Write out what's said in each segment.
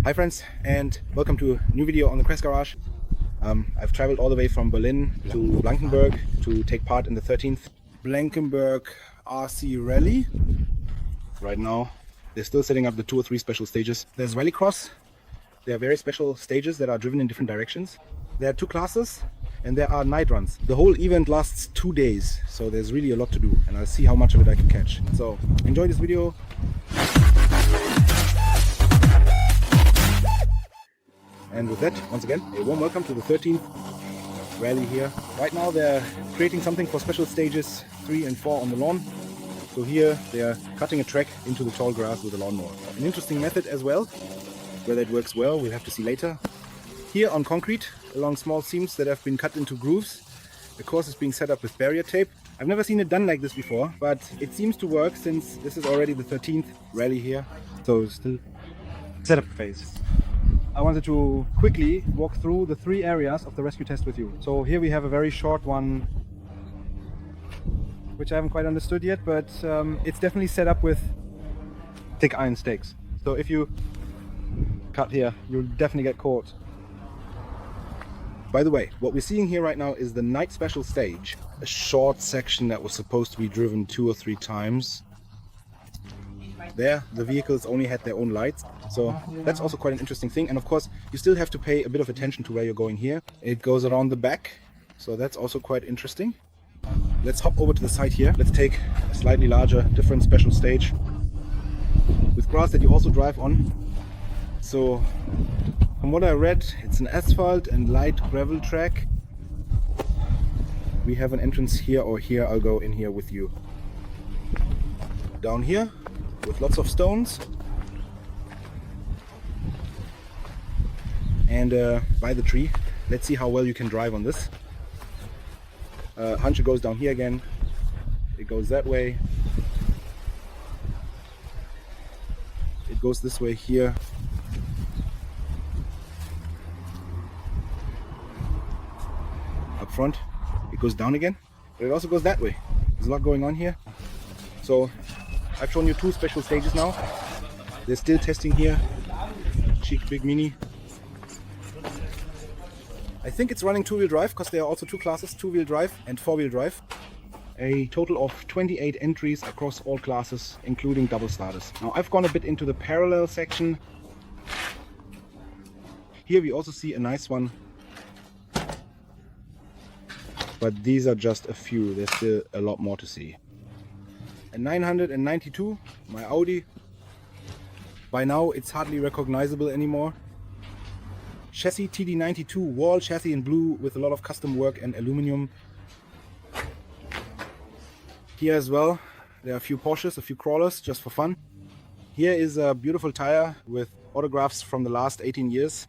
Hi friends, and welcome to a new video on the Crash Garage. I've traveled all the way from Berlin to Blankenberg to take part in the 13th Blankenberg RC Rally. Right now they're still setting up the 2 or 3 special stages. There's Rallycross. There are very special stages that are driven in different directions. There are 2 classes and there are night runs. The whole event lasts 2 days, so there's really a lot to do, and I'll see how much of it I can catch. So enjoy this video. And with that, once again, a warm welcome to the 13th rally here. Right now they're creating something for special stages 3 and 4 on the lawn. So here they are cutting a track into the tall grass with a lawnmower. An interesting method as well. Whether it works well, we'll have to see later. Here on concrete, along small seams that have been cut into grooves, the course is being set up with barrier tape. I've never seen it done like this before, but it seems to work since this is already the 13th rally here. So still setup phase. I wanted to quickly walk through the 3 areas of the rescue test with you. So here we have a very short one, which I haven't quite understood yet, but it's definitely set up with thick iron stakes. So if you cut here, you'll definitely get caught. By the way, what we're seeing here right now is the night special stage, a short section that was supposed to be driven 2 or 3 times. There, the vehicles only had their own lights, so that's also quite an interesting thing. And of course, you still have to pay a bit of attention to where you're going here. It goes around the back, so that's also quite interesting. Let's hop over to the side here. Let's take a slightly larger, different special stage with grass that you also drive on. So, from what I read, it's an asphalt and light gravel track. We have an entrance here or here. I'll go in here with you. Down here, with lots of stones, and by the tree. Let's see how well you can drive on this. Huncher goes down here again, it goes that way, it goes this way here, up front it goes down again, but it also goes that way. There's a lot going on here. So I've shown you 2 special stages now. They're still testing here. Cheek Big Mini. I think it's running 2-wheel drive because there are also 2 classes, 2-wheel drive and 4-wheel drive. A total of 28 entries across all classes, including double starters. Now I've gone a bit into the parallel section. Here we also see a nice one. But these are just a few. There's still a lot more to see. A 992, my Audi. By now it's hardly recognizable anymore. Chassis TT-02, wall chassis in blue with a lot of custom work and aluminum. Here as well, there are a few Porsches, a few crawlers, just for fun. Here is a beautiful tire with autographs from the last 18 years.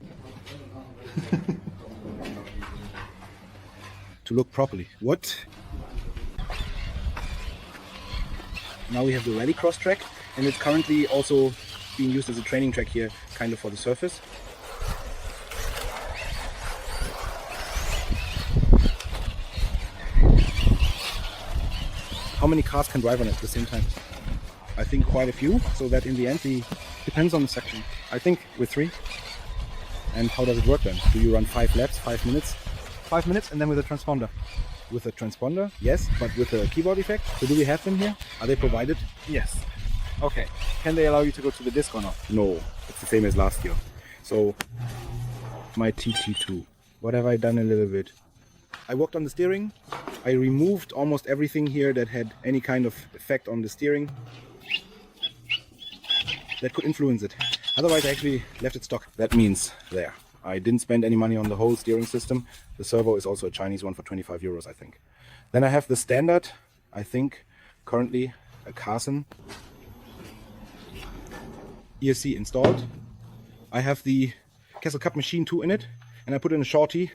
To look properly. What? Now we have the Rallycross track, and it's currently also being used as a training track here, kind of for the surface. How many cars can drive on it at the same time? I think quite a few, so that in the end depends on the section. I think with 3. And how does it work then? Do you run 5 laps, 5 minutes? 5 minutes and then with a transponder. With a transponder, yes, but with a keyboard effect. So do we have them here? Are they provided? Yes. Okay. Can they allow you to go to the disc or not? No. It's the same as last year. So, my TT-02. What have I done a little bit? I worked on the steering. I removed almost everything here that had any kind of effect on the steering that could influence it. Otherwise I actually left it stock. That means there. I didn't spend any money on the whole steering system. The servo is also a Chinese one for 25 euros, I think. Then I have the standard, I think, currently a Carson ESC installed. I have the Kessel Cup Machine 2 in it, and I put in a shorty.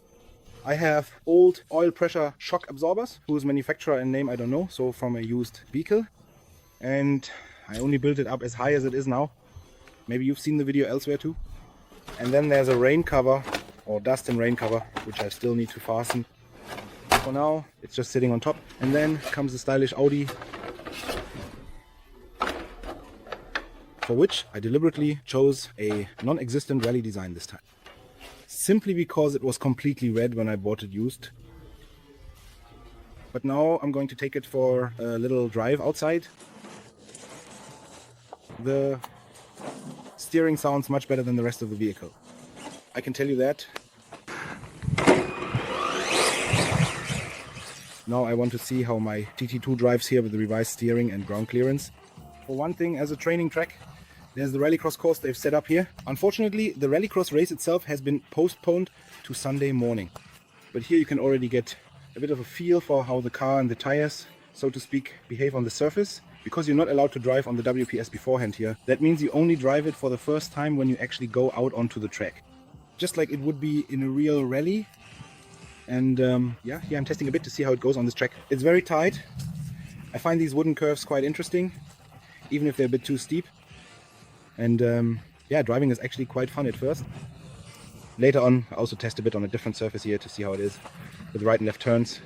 I have old oil pressure shock absorbers, whose manufacturer and name I don't know, so from a used vehicle. And I only built it up as high as it is now. Maybe you've seen the video elsewhere too. And then there's a rain cover, or dust and rain cover, which I still need to fasten. For now, it's just sitting on top. And then comes the stylish Audi for which I deliberately chose a non-existent rally design this time. Simply because it was completely red when I bought it used. But now I'm going to take it for a little drive outside. The steering sounds much better than the rest of the vehicle. I can tell you that. Now I want to see how my TT-02 drives here with the revised steering and ground clearance. For one thing, as a training track, there's the rallycross course they've set up here. Unfortunately, the rallycross race itself has been postponed to Sunday morning. But here you can already get a bit of a feel for how the car and the tires, so to speak, behave on the surface. Because you're not allowed to drive on the WPS beforehand here, that means you only drive it for the first time when you actually go out onto the track. Just like it would be in a real rally. And yeah, here I'm testing a bit to see how it goes on this track. It's very tight. I find these wooden curves quite interesting, even if they're a bit too steep. And yeah, driving is actually quite fun at first. Later on, I also test a bit on a different surface here to see how it is with right and left turns.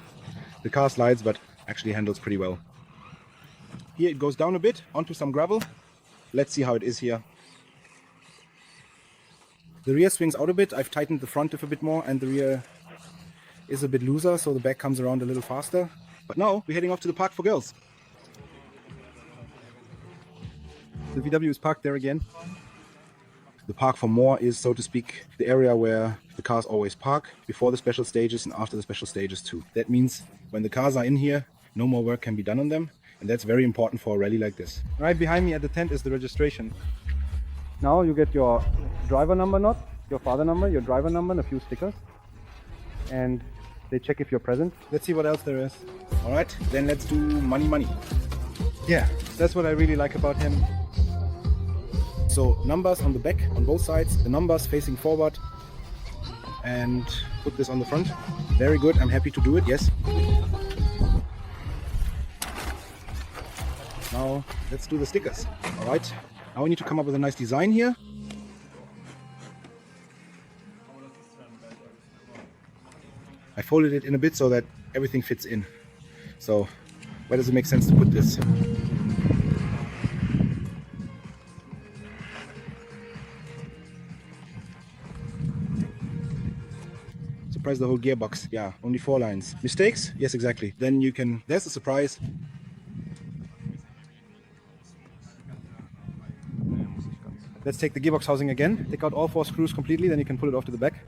The car slides, but actually handles pretty well. Here it goes down a bit onto some gravel. Let's see how it is here. The rear swings out a bit. I've tightened the front diff a bit more, and the rear is a bit looser, so the back comes around a little faster. But now we're heading off to the park for girls. The VW is parked there again. The park for more is, so to speak, the area where the cars always park before the special stages and after the special stages too. That means when the cars are in here, no more work can be done on them, and that's very important for a rally like this. Right behind me at the tent is the registration. Now you get your driver number, not your father number, your driver number and a few stickers. And they check if you're present. Let's see what else there is. Alright, then let's do money. Yeah, that's what I really like about him. So numbers on the back, on both sides, the numbers facing forward, and put this on the front. Very good, I'm happy to do it, yes. Now let's do the stickers. Alright, now we need to come up with a nice design here. I folded it in a bit so that everything fits in. So where does it make sense to put this? Surprise the whole gearbox. Yeah, only 4 lines. Mistakes? Yes, exactly. Then you can, there's a surprise. Let's take the gearbox housing again. Take out all 4 screws completely, then you can pull it off to the back.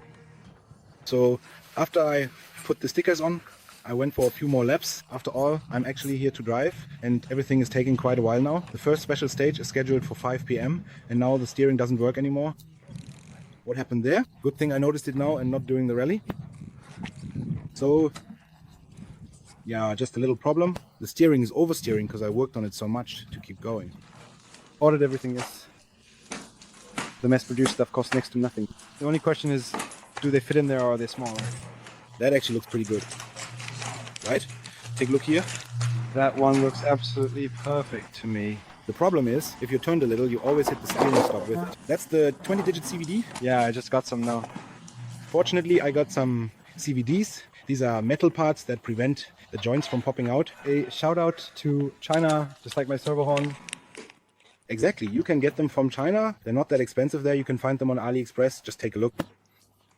So after I put the stickers on, I went for a few more laps. After all, I'm actually here to drive, and everything is taking quite a while now. The first special stage is scheduled for 5 p.m. and now the steering doesn't work anymore. What happened there? Good thing I noticed it now and not during the rally. So yeah, just a little problem. The steering is oversteering because I worked on it so much to keep going. Ordered everything, yes. The mass-produced stuff costs next to nothing. The only question is, do they fit in there or are they smaller? That actually looks pretty good. Right? Take a look here. That one looks absolutely perfect to me. The problem is, if you turned a little, you always hit the steering stop with it. That's the 20-digit CVD. Yeah, I just got some now. Fortunately, I got some CVDs. These are metal parts that prevent the joints from popping out. A shout out to China, just like my servo horn. Exactly, you can get them from China. They're not that expensive there. You can find them on AliExpress. Just take a look.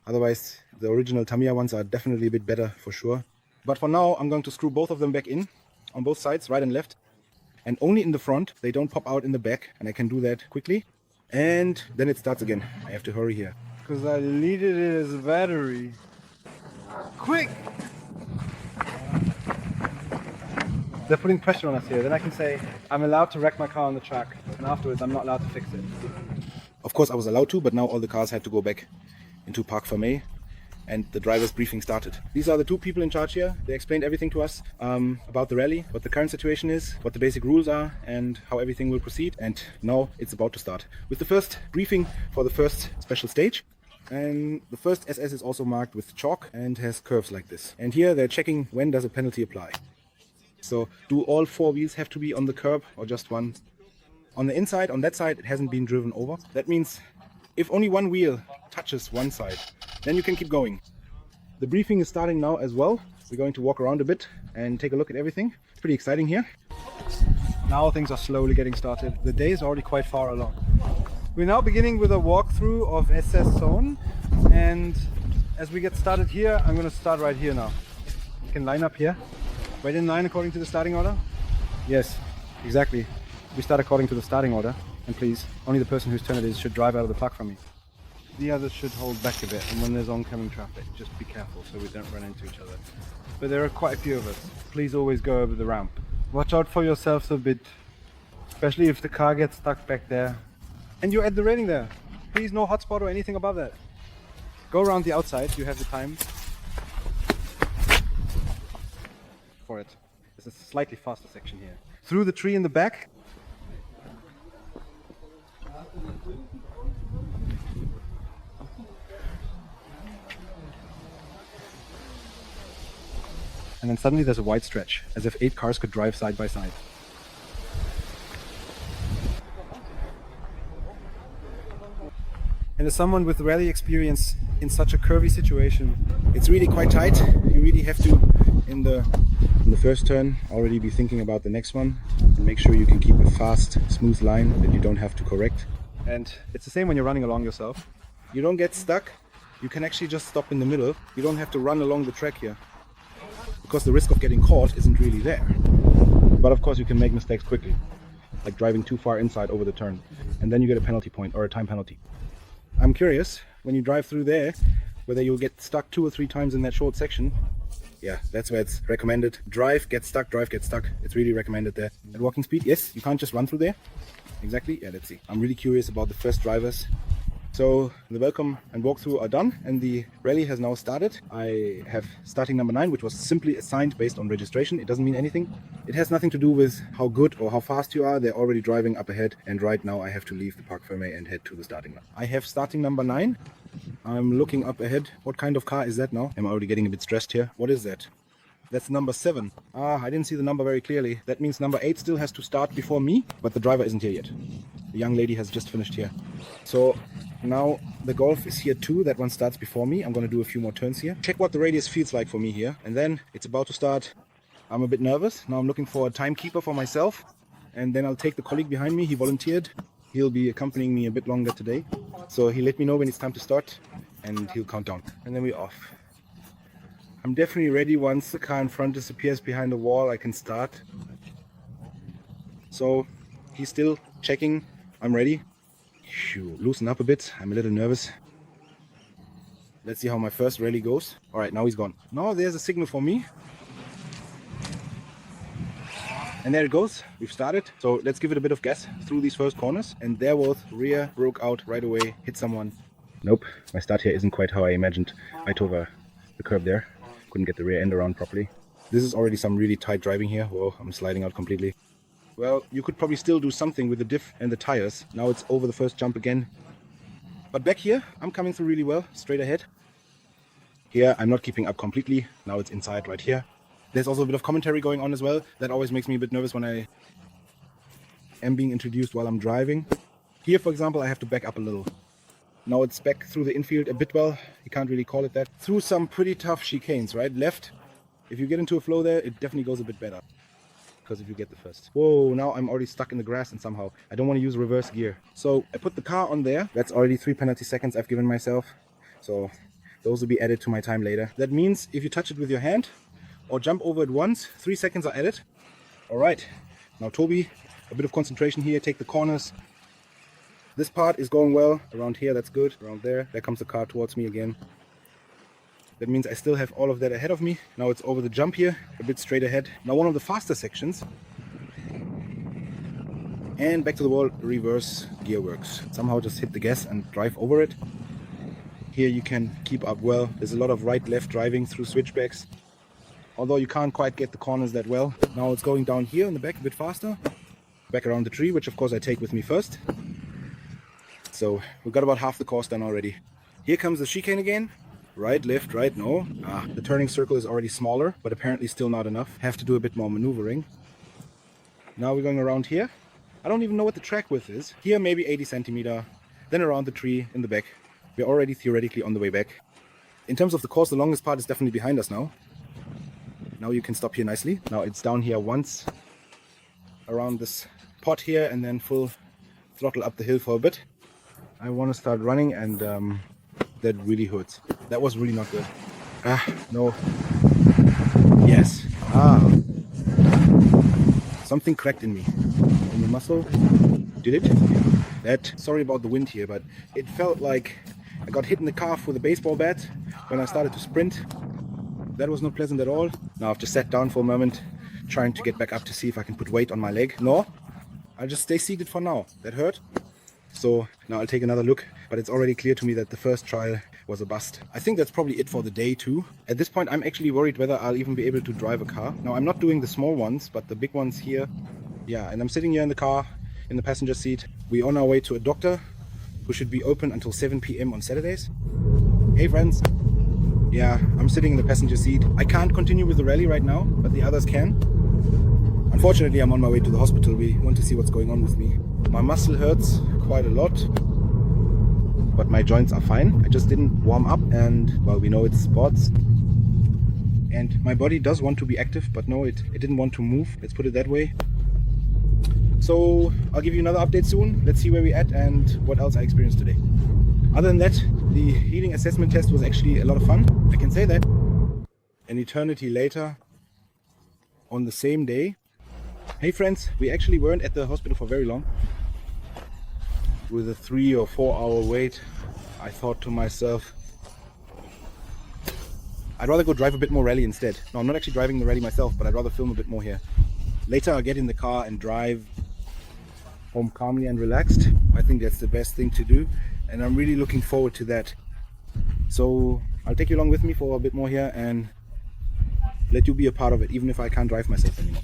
Otherwise, the original Tamiya ones are definitely a bit better for sure. But for now, I'm going to screw both of them back in on both sides, right and left. And only in the front. They don't pop out in the back, and I can do that quickly. And then it starts again. I have to hurry here. Because I needed it as a battery. Quick! They're putting pressure on us here. Then I can say, I'm allowed to wreck my car on the track. And afterwards, I'm not allowed to fix it. Of course, I was allowed to, but now all the cars had to go back into Park Fermé. And the driver's briefing started. These are the 2 people in charge here. They explained everything to us about the rally, what the current situation is, what the basic rules are, and how everything will proceed. And now it's about to start with the first briefing for the first special stage. And the first SS is also marked with chalk and has curves like this. And here they're checking when does a penalty apply. So do all 4 wheels have to be on the curb or just one? On the inside, on that side, it hasn't been driven over. That means if only one wheel touches one side, then you can keep going. The briefing is starting now as well. We're going to walk around a bit and take a look at everything. It's pretty exciting here. Now things are slowly getting started. The day is already quite far along. We're now beginning with a walkthrough of SS Zone, and as we get started here, I'm going to start right here now. You can line up here. Right in line according to the starting order? Yes, exactly. We start according to the starting order, and please, only the person whose turn it is should drive out of the park from me. The others should hold back a bit, and when there's oncoming traffic, just be careful so we don't run into each other. But there are quite a few of us. Please always go over the ramp. Watch out for yourselves a bit, especially if the car gets stuck back there. And you're at the railing there. Please, no hotspot or anything above that. Go around the outside, you have the time for it. There's a slightly faster section here. Through the tree in the back. And then suddenly there's a wide stretch, as if 8 cars could drive side by side. And as someone with rally experience in such a curvy situation, It's really quite tight. You really have to, in the first turn, already be thinking about the next one. And make sure you can keep a fast, smooth line that you don't have to correct. and it's the same when you're running along yourself. You don't get stuck. You can actually just stop in the middle. You don't have to run along the track here, because the risk of getting caught isn't really there. But of course you can make mistakes quickly, like driving too far inside over the turn, and then you get a penalty point or a time penalty. I'm curious, when you drive through there, whether you'll get stuck 2 or 3 times in that short section. Yeah, that's where it's recommended. Drive, get stuck, drive, get stuck. It's really recommended there. At walking speed, yes, you can't just run through there. Exactly, yeah, let's see. I'm really curious about the first drivers. So the welcome and walkthrough are done, and the rally has now started. I have starting number 9, which was simply assigned based on registration. It doesn't mean anything. It has nothing to do with how good or how fast you are. They're already driving up ahead, and right now I have to leave the Park Fermé and head to the starting line. I have starting number 9. I'm looking up ahead. What kind of car is that now? I'm already getting a bit stressed here. What is that? That's number 7. I didn't see the number very clearly. That means number 8 still has to start before me, but the driver isn't here yet. The young lady has just finished here. So now the Golf is here too. That one starts before me. I'm going to do a few more turns here. Check what the radius feels like for me here. And then it's about to start. I'm a bit nervous. Now I'm looking for a timekeeper for myself. And then I'll take the colleague behind me. He volunteered. He'll be accompanying me a bit longer today. So he'll let me know when it's time to start, and he'll count down. And then we're off. I'm definitely ready. Once the car in front disappears behind the wall, I can start. So he's still checking. I'm ready. Phew, loosen up a bit. I'm a little nervous. Let's see how my first rally goes. All right, now he's gone. Now there's a signal for me. And there it goes. We've started. So let's give it a bit of gas through these first corners. And there was rear broke out right away, hit someone. Nope, my start here isn't quite how I imagined. Right over the curb there. Couldn't get the rear end around properly. This is already some really tight driving here. Whoa, I'm sliding out completely. Well, you could probably still do something with the diff and the tires. Now it's over the first jump again. But back here, I'm coming through really well, straight ahead. Here, I'm not keeping up completely. Now it's inside right here. There's also a bit of commentary going on as well. That always makes me a bit nervous when I am being introduced while I'm driving. Here, for example, I have to back up a little. Now it's back through the infield a bit well. You can't really call it that. Through some pretty tough chicanes, right? Left, if you get into a flow there, it definitely goes a bit better. Because if you get the first. Whoa, now I'm already stuck in the grass and somehow I don't want to use reverse gear. So I put the car on there. That's already 3 penalty seconds I've given myself. So those will be added to my time later. That means if you touch it with your hand or jump over it once, 3 seconds are added. All right, now Toby, a bit of concentration here, take the corners. This part is going well. Around here, that's good. Around there comes the car towards me again. That means I still have all of that ahead of me. Now it's over the jump here, a bit straight ahead. Now one of the faster sections. And back to the wall, reverse gear works. Somehow just hit the gas and drive over it. Here you can keep up well. There's a lot of right-left driving through switchbacks. Although you can't quite get the corners that well. Now it's going down here in the back a bit faster. Back around the tree, which of course I take with me first. So we've got about half the course done already. Here comes the chicane again. Right, left, right, no. The turning circle is already smaller, but apparently still not enough. Have to do a bit more maneuvering. Now we're going around here. I don't even know what the track width is. Here maybe 80 centimeter. Then around the tree in the back. We're already theoretically on the way back. In terms of the course, the longest part is definitely behind us now. Now you can stop here nicely. Now it's down here once. around this pot here and then full throttle up the hill for a bit. I want to start running, and that really hurts. That was really not good. No. Yes. Something cracked in me. In the muscle. Did it? Sorry about the wind here, but it felt like I got hit in the calf with a baseball bat when I started to sprint. That was not pleasant at all. Now I've just sat down for a moment, trying to get back up to see if I can put weight on my leg. No, I'll just stay seated for now. That hurt. So now I'll take another look, but it's already clear to me that the first trial was a bust. I think that's probably it for the day too. At this point, I'm actually worried whether I'll even be able to drive a car. Now, I'm not doing the small ones, but the big ones here. Yeah, and I'm sitting here in the car, in the passenger seat. We're on our way to a doctor who should be open until 7 p.m. on Saturdays. Hey friends. Yeah, I'm sitting in the passenger seat. I can't continue with the rally right now, but the others can. Unfortunately, I'm on my way to the hospital. We want to see what's going on with me. My muscle hurts quite a lot, but my joints are fine. I just didn't warm up, and well, we know it's sports. And my body does want to be active, but no, it didn't want to move. Let's put it that way. So I'll give you another update soon. Let's see where we're at and what else I experienced today. Other than that, the heating assessment test was actually a lot of fun. I can say that. An eternity later, on the same day. Hey friends, we actually weren't at the hospital for very long. With a 3 or 4 hour wait, I thought to myself, I'd rather go drive a bit more rally instead. No, I'm not actually driving the rally myself, but I'd rather film a bit more here. Later I'll get in the car and drive home calmly and relaxed. I think that's the best thing to do, and I'm really looking forward to that. So I'll take you along with me for a bit more here and let you be a part of it, even if I can't drive myself anymore.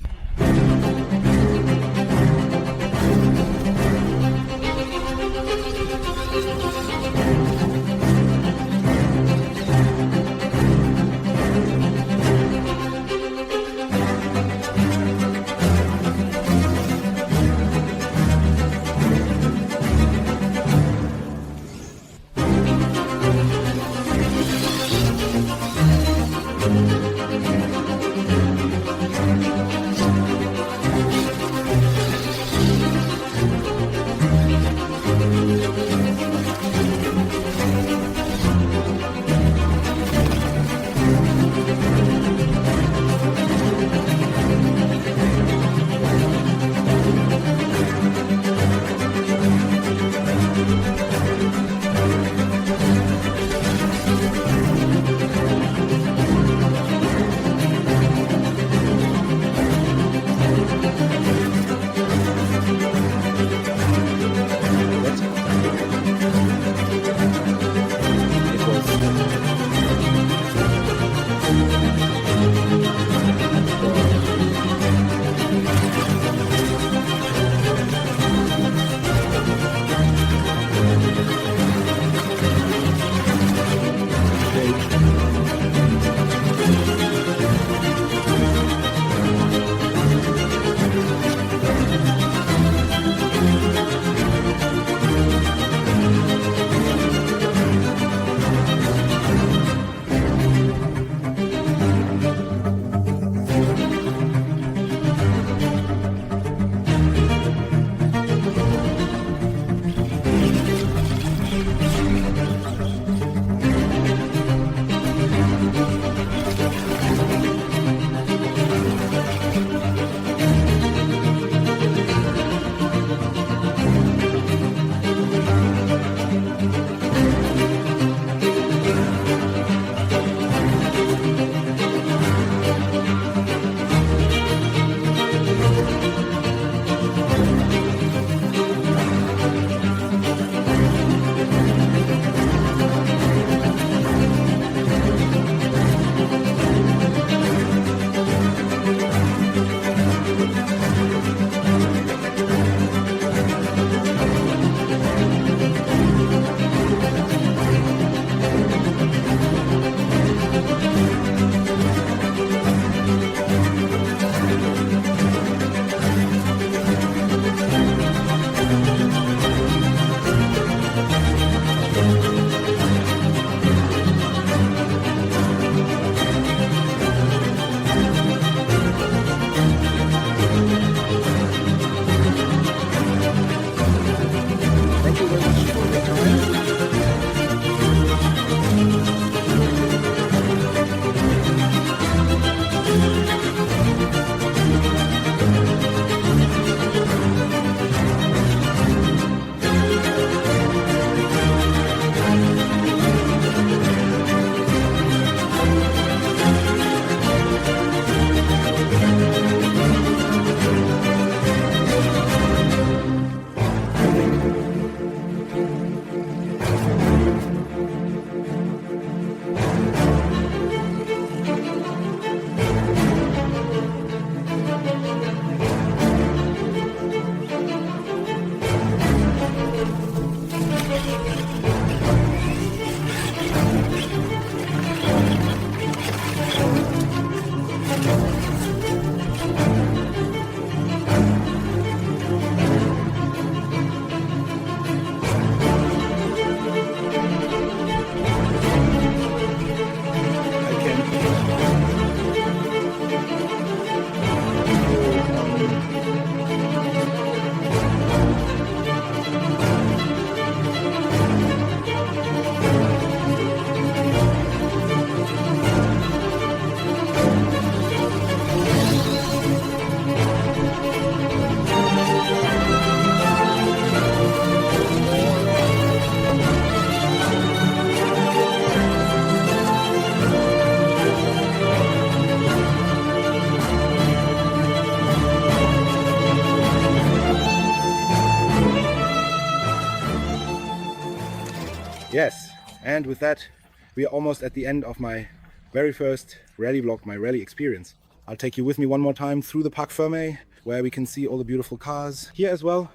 And with that, we are almost at the end of my very first rally vlog, my rally experience. I'll take you with me one more time through the Parc Fermé, where we can see all the beautiful cars. Here as well,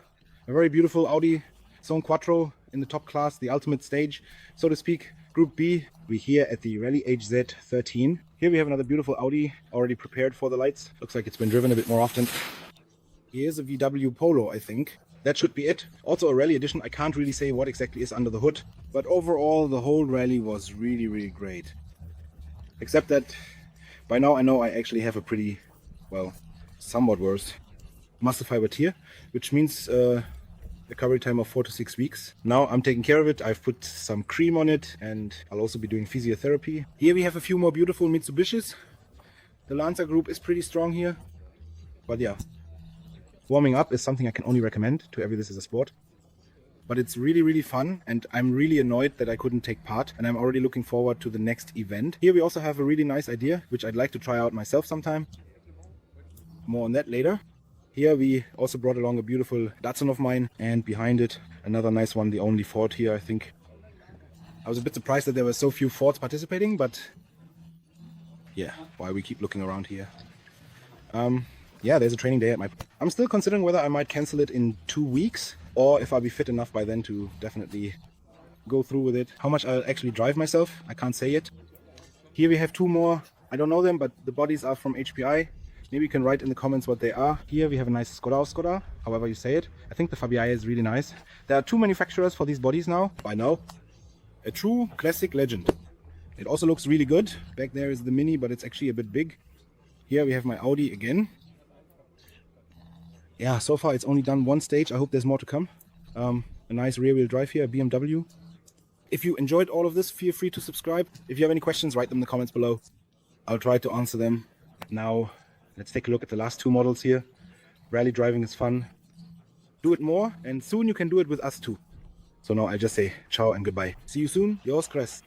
a very beautiful Audi Quattro in the top class, the ultimate stage, so to speak. Group B, we're here at the Rally HZ13. Here we have another beautiful Audi, already prepared for the lights. Looks like it's been driven a bit more often. Here's a VW Polo, I think. That should be it. Also a rally edition. I can't really say what exactly is under the hood, but overall the whole rally was really great. Except that by now I know I actually have a pretty, well, somewhat worse muscle fiber tear, which means a recovery time of 4 to 6 weeks. Now I'm taking care of it. I've put some cream on it and I'll also be doing physiotherapy. Here we have a few more beautiful Mitsubishis. The Lancer group is pretty strong here, but yeah. Warming up is something I can only recommend to every This Is a Sport. But it's really fun, and I'm really annoyed that I couldn't take part, and I'm already looking forward to the next event. Here we also have a really nice idea, which I'd like to try out myself sometime. More on that later. Here we also brought along a beautiful Datsun of mine, and behind it another nice one, the only Ford here, I think. I was a bit surprised that there were so few Fords participating, but yeah, why we keep looking around here. Yeah, there's a training day at my... I'm still considering whether I might cancel it in 2 weeks, or if I'll be fit enough by then to definitely go through with it. How much I'll actually drive myself, I can't say yet. Here we have 2 more. I don't know them, but the bodies are from HPI. Maybe you can write in the comments what they are. Here we have a nice Skoda, however you say it. I think the Fabiae is really nice. There are 2 manufacturers for these bodies now, by now. A true classic legend. It also looks really good. Back there is the Mini, but it's actually a bit big. Here we have my Audi again. Yeah, so far it's only done 1 stage. I hope there's more to come. A nice rear-wheel drive here, a BMW. If you enjoyed all of this, feel free to subscribe. If you have any questions, write them in the comments below. I'll try to answer them. Now, let's take a look at the last 2 models here. Rally driving is fun. Do it more, and soon you can do it with us too. So now I just say ciao and goodbye. See you soon, yours Chris.